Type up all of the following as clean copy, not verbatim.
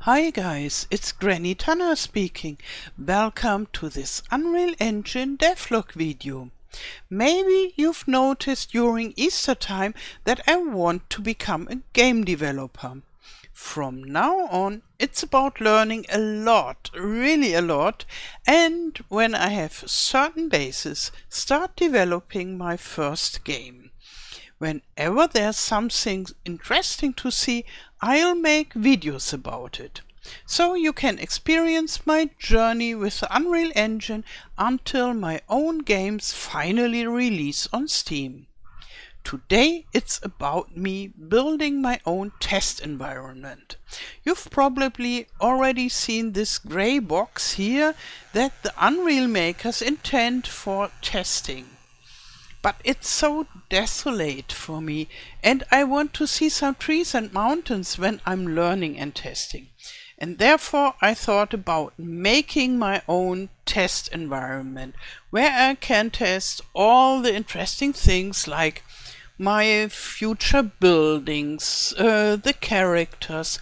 Hi guys, it's Granny Tanner speaking. Welcome to this Unreal Engine Devlog video. Maybe you've noticed during Easter time that I want to become a game developer. From now on, it's about learning a lot, really a lot, and when I have certain bases, start developing my first game. Whenever there's something interesting to see, I'll make videos about it. So you can experience my journey with the Unreal Engine until my own games finally release on Steam. Today it's about me building my own test environment. You've probably already seen this grey box here that the Unreal makers intend for testing. But it's so desolate for me, and I want to see some trees and mountains when I'm learning and testing. And therefore I thought about making my own test environment where I can test all the interesting things like my future buildings, the characters,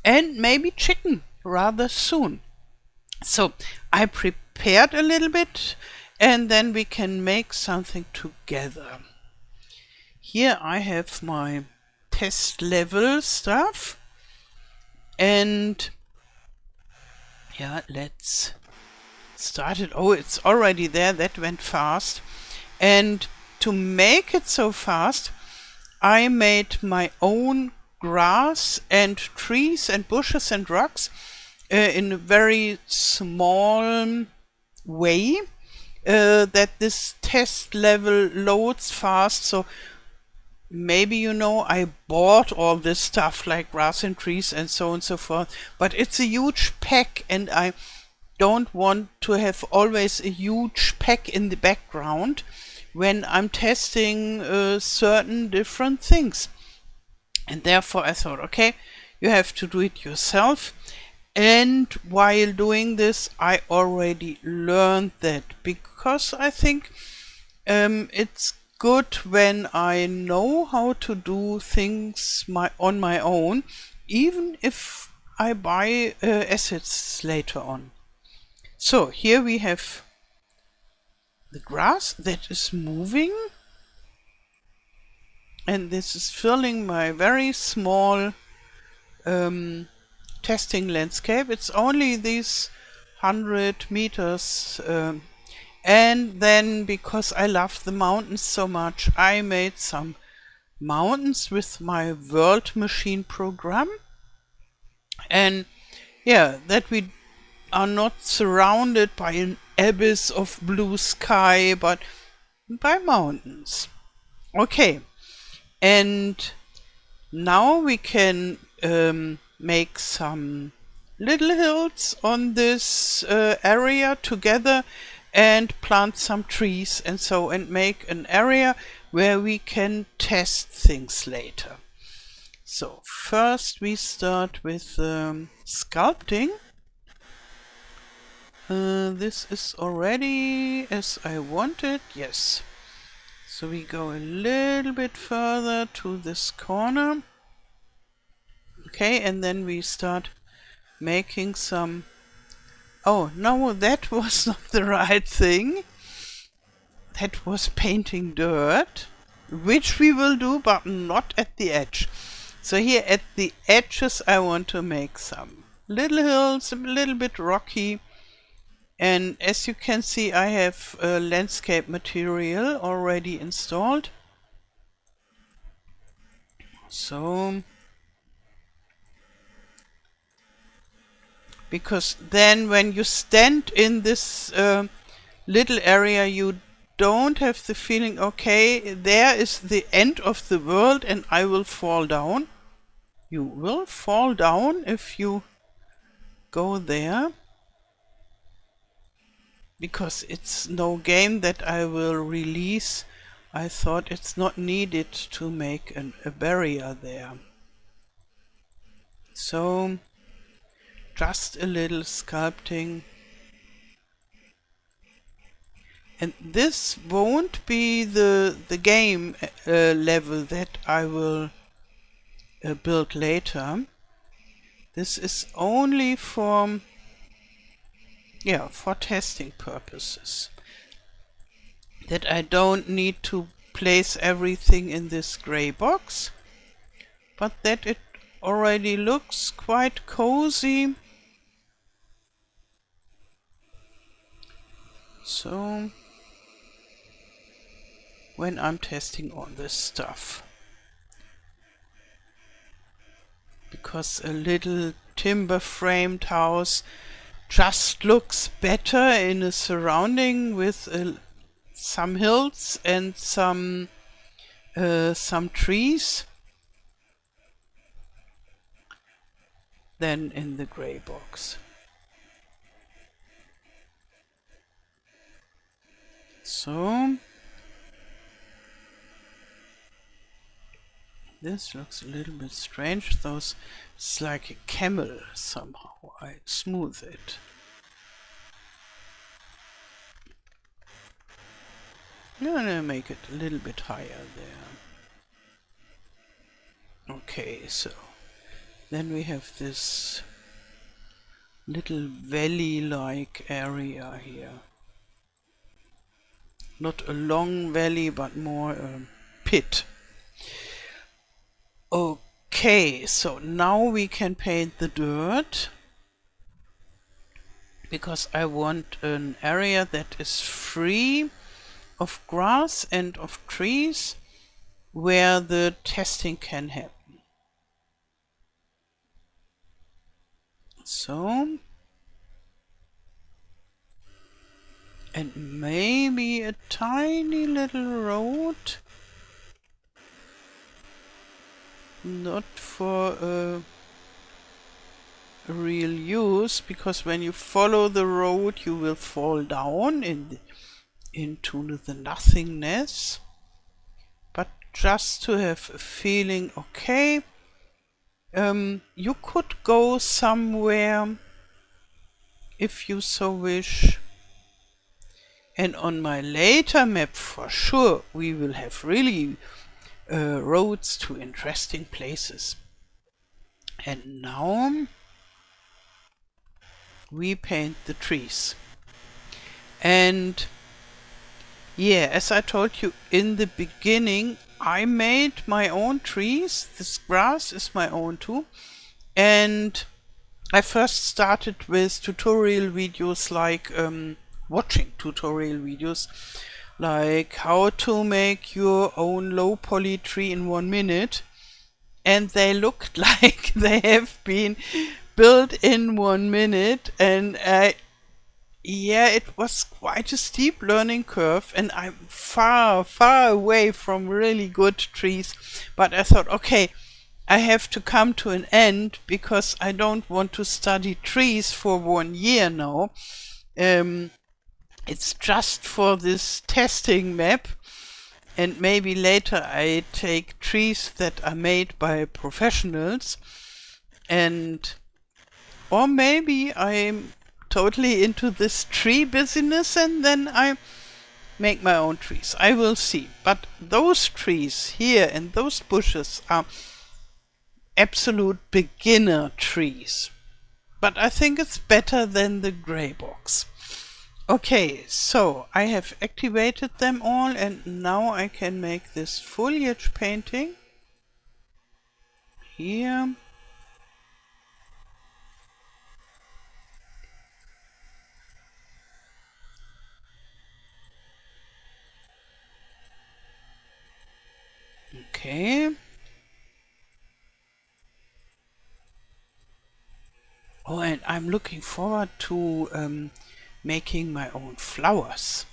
and maybe chicken rather soon. So I prepared a little bit and then we can make something together. Here I have my test level stuff, and yeah, let's start it. Oh, it's already there. That went fast. And to make it so fast, I made my own grass and trees and bushes and rocks in a very small way. That this test level loads fast, so maybe I bought all this stuff like grass and trees and so on and so forth, but it's a huge pack and I don't want to have always a huge pack in the background when I'm testing certain different things. And therefore I thought, okay, you have to do it yourself. And while doing this, I already learned that, because I think it's good when I know how to do things on my own, even if I buy assets later on. So here we have the grass that is moving, and this is filling my very small testing landscape. It's only these 100 meters, and then because I love the mountains so much, I made some mountains with my world machine program, and yeah, that we are not surrounded by an abyss of blue sky, but by mountains. Okay, and now we can make some little hills on this area together and plant some trees and so, and make an area where we can test things later. So first we start with sculpting. This is already as I wanted, yes. So we go a little bit further to this corner. Okay, and then we start making some... Oh, no, that was not the right thing. That was painting dirt, which we will do, but not at the edge. So here at the edges I want to make some little hills, a little bit rocky. And as you can see, I have landscape material already installed. So... because then when you stand in this little area, you don't have the feeling, okay, there is the end of the world and I will fall down. You will fall down if you go there, because it's no game that I will release. I thought it's not needed to make a barrier there. So just a little sculpting. And this won't be the game level that I will build later. This is only for, yeah, for testing purposes. That I don't need to place everything in this gray box, but that it already looks quite cozy. So when I'm testing all this stuff, because a little timber framed house just looks better in a surrounding with some hills and some trees than in the gray box. So this looks a little bit strange. It's like a camel somehow. I smooth it. I'm gonna make it a little bit higher there. Okay, so then we have this little valley-like area here. Not a long valley, but more a pit. Okay, so now we can paint the dirt, because I want an area that is free of grass and of trees where the testing can happen. So, and maybe a tiny little road, not for a real use, because when you follow the road you will fall down into the nothingness, but just to have a feeling, okay, you could go somewhere if you so wish. And on my later map, for sure, we will have really roads to interesting places. And now we paint the trees. And yeah, as I told you in the beginning, I made my own trees. This grass is my own too. And I first started with tutorial videos, like watching tutorial videos, like how to make your own low poly tree in 1 minute. And they looked like they have been built in 1 minute, and yeah, it was quite a steep learning curve, and I'm far, far away from really good trees. But I thought, okay, I have to come to an end, because I don't want to study trees for 1 year now. It's just for this testing map, and maybe later I take trees that are made by professionals, and or maybe I'm totally into this tree business and then I make my own trees. I will see. But those trees here and those bushes are absolute beginner trees. But I think it's better than the gray box. Okay, so I have activated them all, and now I can make this foliage painting here. Okay. Oh, and I'm looking forward to making my own flowers.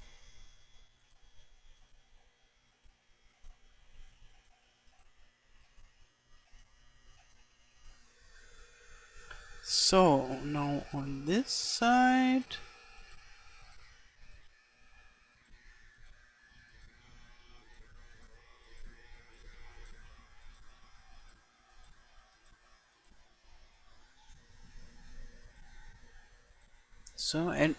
So now on this side, so, and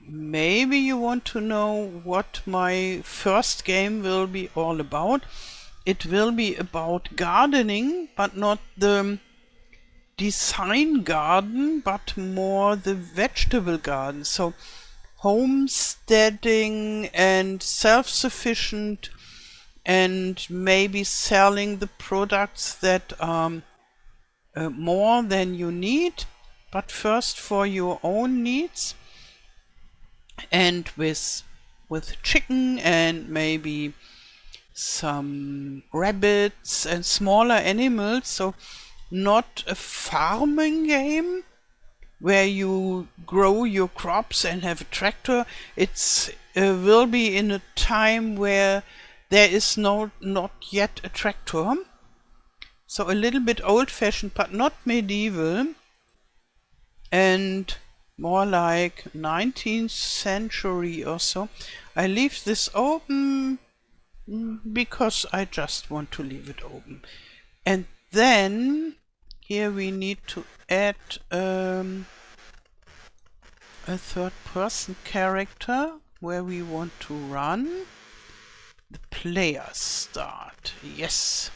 maybe you want to know what my first game will be all about. It will be about gardening, but not the design garden, but more the vegetable garden. So homesteading and self-sufficient, and maybe selling the products that are more than you need, but first for your own needs, and with chicken and maybe some rabbits and smaller animals. So not a farming game where you grow your crops and have a tractor. It's will be in a time where there is not yet a tractor. So a little bit old-fashioned, but not medieval, and more like 19th century or so. I leave this open because I just want to leave it open. And then here we need to add a third-person character where we want to run the player start. Yes.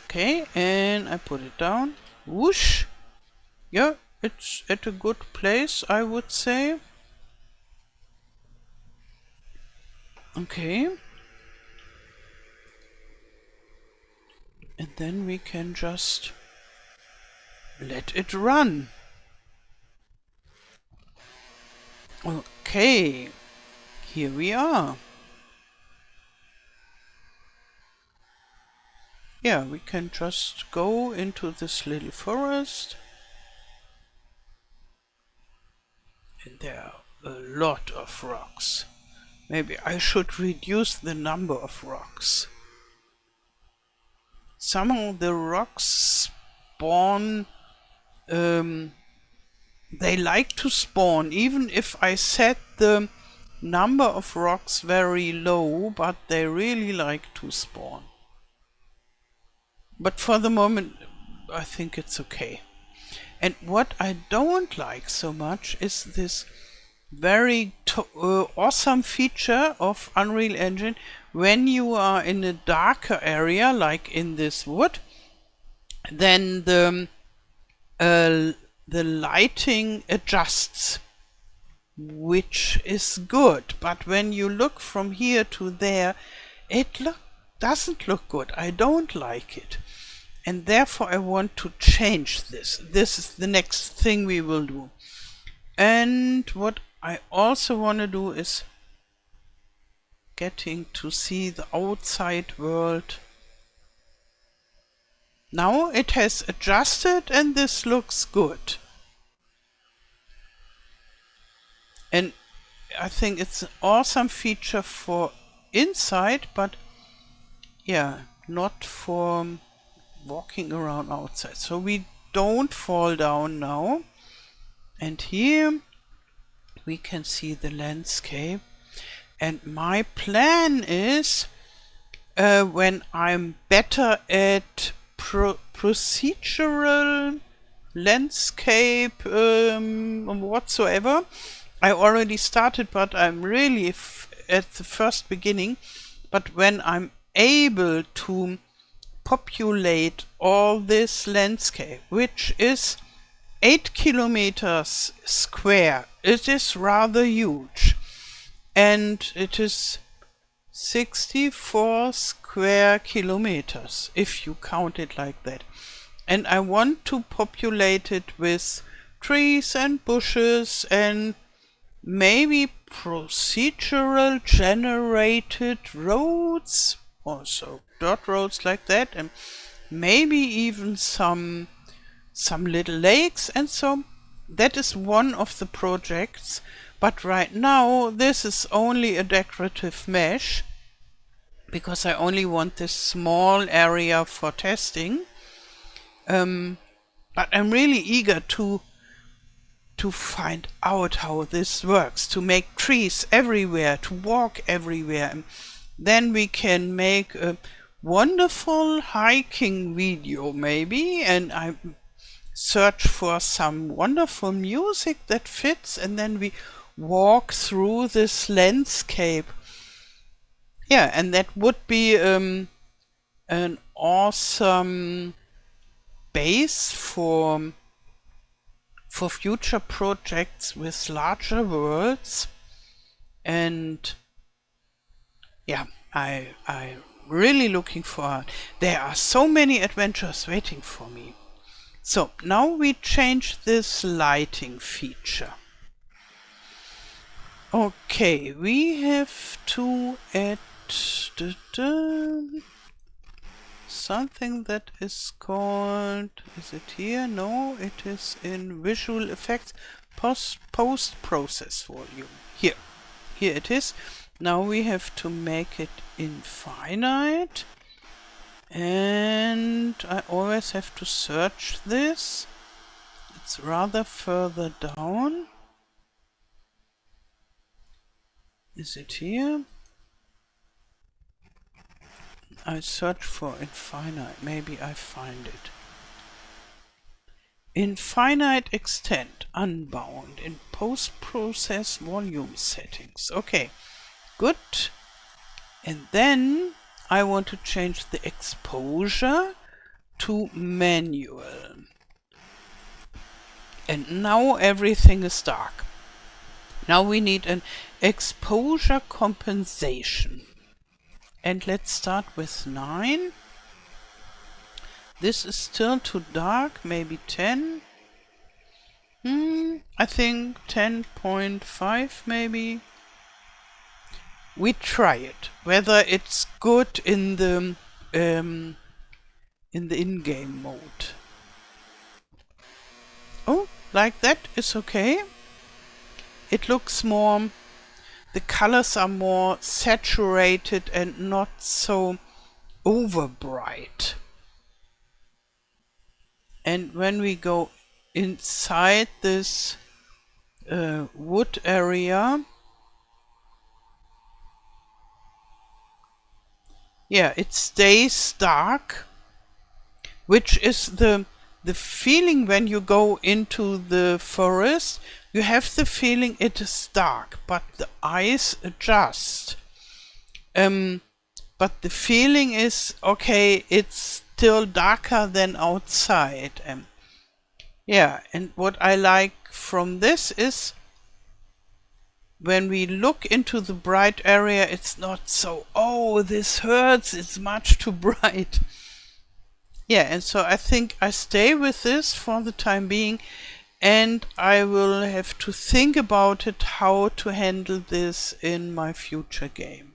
Okay, and I put it down. Whoosh. Yeah, it's at a good place, I would say. Okay. And then we can just let it run. Okay, here we are. Yeah, we can just go into this little forest. And there are a lot of rocks. Maybe I should reduce the number of rocks. Somehow the rocks spawn, they like to spawn, even if I set the number of rocks very low, but they really like to spawn. But for the moment, I think it's okay. And what I don't like so much is this very awesome feature of Unreal Engine. When you are in a darker area, like in this wood, then the lighting adjusts, which is good. But when you look from here to there, it doesn't look good. I don't like it. And therefore I want to change this. This is the next thing we will do. And what I also want to do is getting to see the outside world. Now it has adjusted and this looks good. And I think it's an awesome feature for inside, but yeah, not for walking around outside. So we don't fall down now. And here we can see the landscape. And my plan is, when I'm better at procedural landscape whatsoever, I already started, but I'm really at the first beginning. But when I'm able to populate all this landscape, which is 8 kilometers square, it is rather huge, and it is 64 square kilometers if you count it like that. And I want to populate it with trees and bushes and maybe procedural generated roads, also dirt roads like that, and maybe even some little lakes. And so that is one of the projects. But right now this is only a decorative mesh because I only want this small area for testing. But I'm really eager to find out how this works, to make trees everywhere, to walk everywhere. And then we can make a wonderful hiking video maybe, and I search for some wonderful music that fits, and then we walk through this landscape. Yeah, and that would be an awesome base for future projects with larger worlds. And yeah, I'm really looking forward. There are so many adventures waiting for me. So now we change this lighting feature. Okay, we have to add something that is called, is it here? No, it is in visual effects, post-process volume. Here it is. Now we have to make it infinite, and I always have to search this. It's rather further down. Is it here? I search for infinite, maybe I find it. Infinite extent, unbound, in post-process volume settings. Okay, good. And then I want to change the exposure to manual. And now everything is dark. Now we need an exposure compensation. And let's start with 9. This is still too dark, maybe 10. I think 10.5 maybe. We try it, whether it's good in the in-game mode. Oh, like that is okay. It looks more, the colors are more saturated and not so over bright. And when we go inside this wood area, yeah, it stays dark, which is the feeling when you go into the forest. You have the feeling it is dark, but the eyes adjust. But the feeling is, okay, it's still darker than outside. Yeah, and what I like from this is when we look into the bright area, it's not so, oh, this hurts, it's much too bright. Yeah, and so I think I stay with this for the time being, and I will have to think about it, how to handle this in my future game.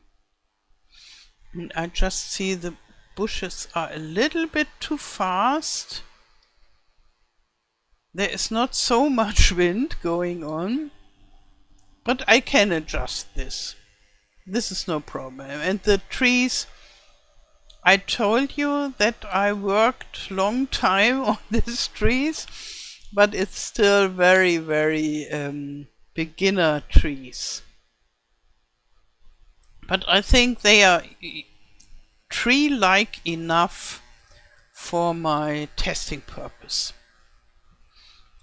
And I just see the bushes are a little bit too fast. There is not so much wind going on, but I can adjust this. This is no problem. And the trees, I told you that I worked long time on these trees, but it's still very, very beginner trees. But I think they are tree-like enough for my testing purpose.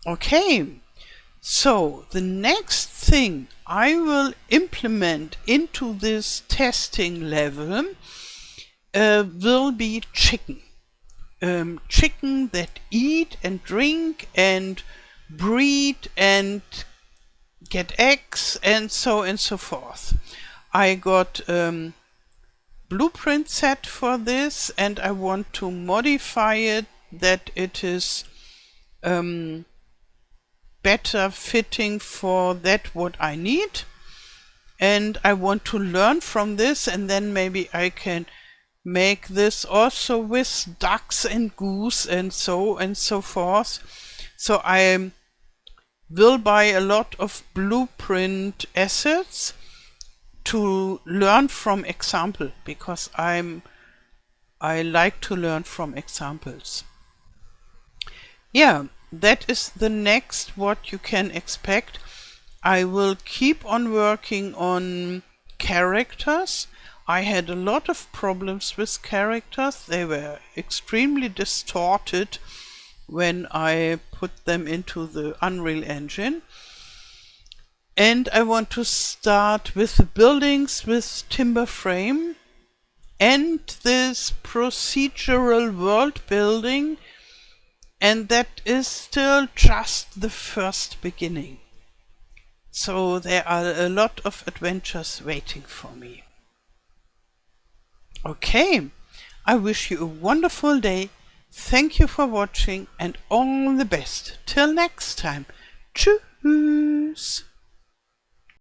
Okay, so the next thing I will implement into this testing level will be chicken. Chicken that eat and drink and breed and get eggs and so forth. I got blueprint set for this, and I want to modify it that it is better fitting for that what I need. And I want to learn from this, and then maybe I can make this also with ducks and goose and so forth. So I will buy a lot of blueprint assets to learn from example, because I like to learn from examples. Yeah, that is the next what you can expect. I will keep on working on characters. I had a lot of problems with characters. They were extremely distorted when I put them into the Unreal Engine. And I want to start with the buildings with timber frame and this procedural world building And that is still just the first beginning. So there are a lot of adventures waiting for me. Okay, I wish you a wonderful day. Thank you for watching and all the best. Till next time. Tschüss.